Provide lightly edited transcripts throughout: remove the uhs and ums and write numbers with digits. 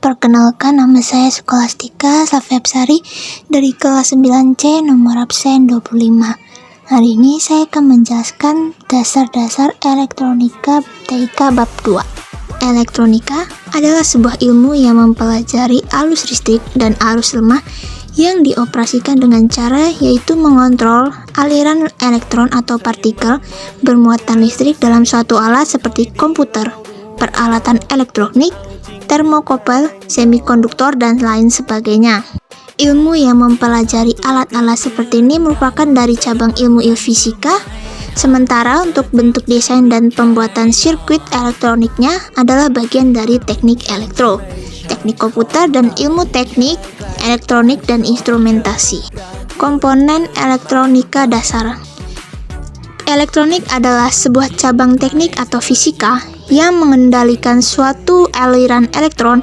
Perkenalkan, nama saya Skolastika Safeapsari dari kelas 9C nomor absen 25. Hari ini saya akan menjelaskan dasar-dasar elektronika TIK bab 2. Elektronika adalah sebuah ilmu yang mempelajari arus listrik dan arus lemah yang dioperasikan dengan cara yaitu mengontrol aliran elektron atau partikel bermuatan listrik dalam suatu alat seperti komputer, peralatan elektronik, termokouple, semikonduktor, dan lain sebagainya. Ilmu yang mempelajari alat-alat seperti ini merupakan dari cabang ilmu fisika, sementara untuk bentuk desain dan pembuatan sirkuit elektroniknya adalah bagian dari teknik elektro, teknik komputer, dan ilmu teknik, elektronik, dan instrumentasi. Komponen elektronika dasar. Elektronik adalah sebuah cabang teknik atau fisika yang mengendalikan suatu aliran elektron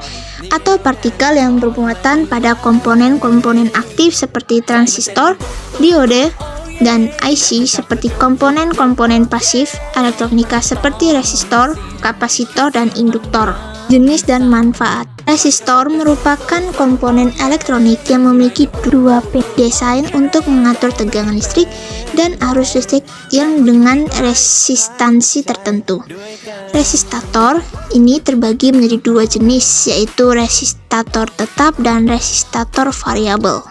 atau partikel yang bermuatan pada komponen-komponen aktif seperti transistor, diode, dan IC seperti komponen-komponen pasif elektronika seperti resistor, kapasitor, dan induktor. Jenis dan manfaat. Resistor merupakan komponen elektronik yang memiliki dua desain untuk mengatur tegangan listrik dan arus listrik yang dengan resistansi tertentu. Resistator ini terbagi menjadi dua jenis, yaitu resistator tetap dan resistator variabel.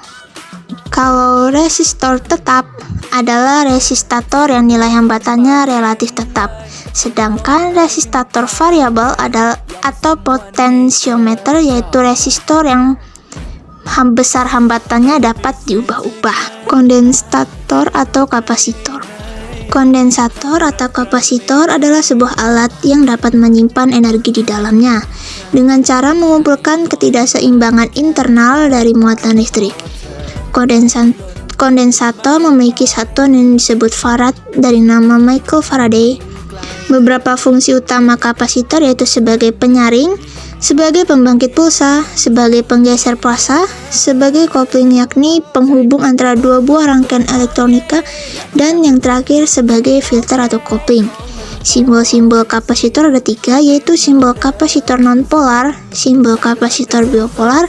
Kalau resistor tetap adalah resistator yang nilai hambatannya relatif tetap, sedangkan resistator variabel adalah atau potensiometer yaitu resistor yang besar hambatannya dapat diubah-ubah. Kondensator atau kapasitor. Kondensator atau kapasitor adalah sebuah alat yang dapat menyimpan energi di dalamnya dengan cara mengumpulkan ketidakseimbangan internal dari muatan listrik. Kondensator memiliki satuan yang disebut farad dari nama Michael Faraday. Beberapa fungsi utama kapasitor yaitu sebagai penyaring, sebagai pembangkit pulsa, sebagai penggeser pulsa, sebagai kopling yakni penghubung antara dua buah rangkaian elektronika, dan yang terakhir sebagai filter atau kopling. Simbol-simbol kapasitor ada tiga, yaitu simbol kapasitor nonpolar, simbol kapasitor biopolar,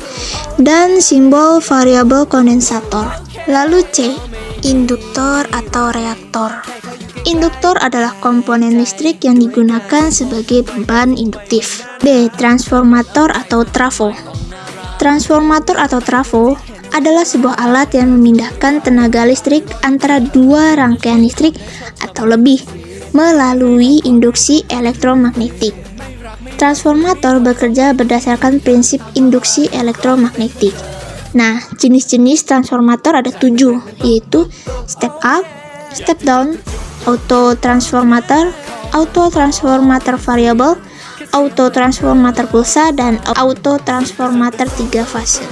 dan simbol variabel kondensator. Lalu C. Induktor atau reaktor. Induktor adalah komponen listrik yang digunakan sebagai beban induktif. D. Transformator atau trafo. Transformator atau trafo adalah sebuah alat yang memindahkan tenaga listrik antara dua rangkaian listrik atau lebih melalui induksi elektromagnetik. Transformator bekerja berdasarkan prinsip induksi elektromagnetik. Nah, jenis-jenis transformator ada 7, yaitu step up, step down, auto transformator variabel, auto transformator pulsa, dan auto transformator 3 fase.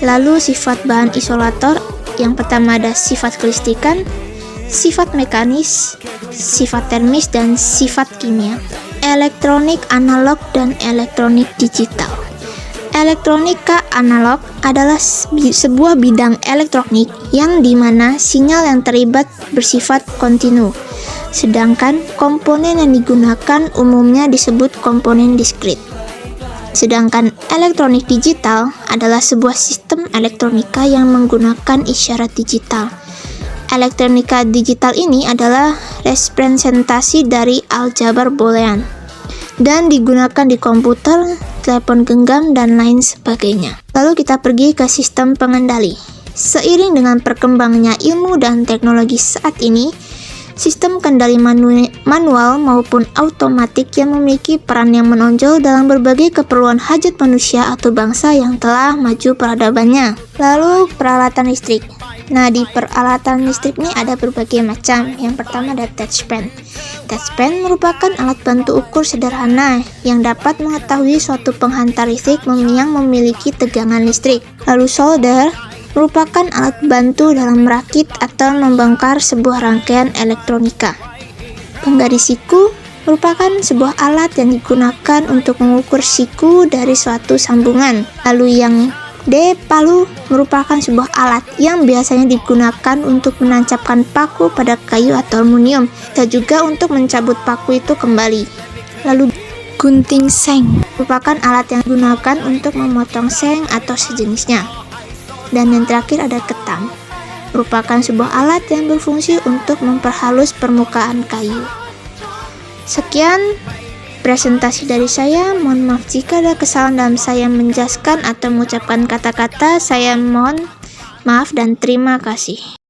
Lalu sifat bahan isolator, yang pertama ada sifat kelistrikan, sifat mekanis, sifat termis, dan sifat kimia. Elektronik analog dan elektronik digital. Elektronika analog adalah sebuah bidang elektronik yang dimana sinyal yang terlibat bersifat kontinu, sedangkan komponen yang digunakan umumnya disebut komponen diskrit. Sedangkan elektronik digital adalah sebuah sistem elektronika yang menggunakan isyarat digital. Elektronika digital ini adalah representasi dari aljabar boolean dan digunakan di komputer, telepon genggam, dan lain sebagainya. Lalu kita pergi ke sistem pengendali. Seiring dengan perkembangannya ilmu dan teknologi saat ini, sistem kendali manual maupun otomatik yang memiliki peran yang menonjol dalam berbagai keperluan hajat manusia atau bangsa yang telah maju peradabannya. Lalu peralatan listrik. Nah, di peralatan listrik ini ada berbagai macam. Yang pertama ada touchpen. Touchpen merupakan alat bantu ukur sederhana yang dapat mengetahui suatu penghantar listrik yang memiliki tegangan listrik. Lalu solder merupakan alat bantu dalam merakit atau membongkar sebuah rangkaian elektronika. Penggaris siku merupakan sebuah alat yang digunakan untuk mengukur siku dari suatu sambungan. Lalu yang D. Palu merupakan sebuah alat yang biasanya digunakan untuk menancapkan paku pada kayu atau aluminium dan juga untuk mencabut paku itu kembali. Lalu Gunting seng merupakan alat yang digunakan untuk memotong seng atau sejenisnya. Dan yang terakhir ada ketam, merupakan sebuah alat yang berfungsi untuk memperhalus permukaan kayu. Sekian presentasi dari saya. Mohon maaf jika ada kesalahan dalam saya menjelaskan atau mengucapkan kata-kata. Saya mohon maaf dan terima kasih.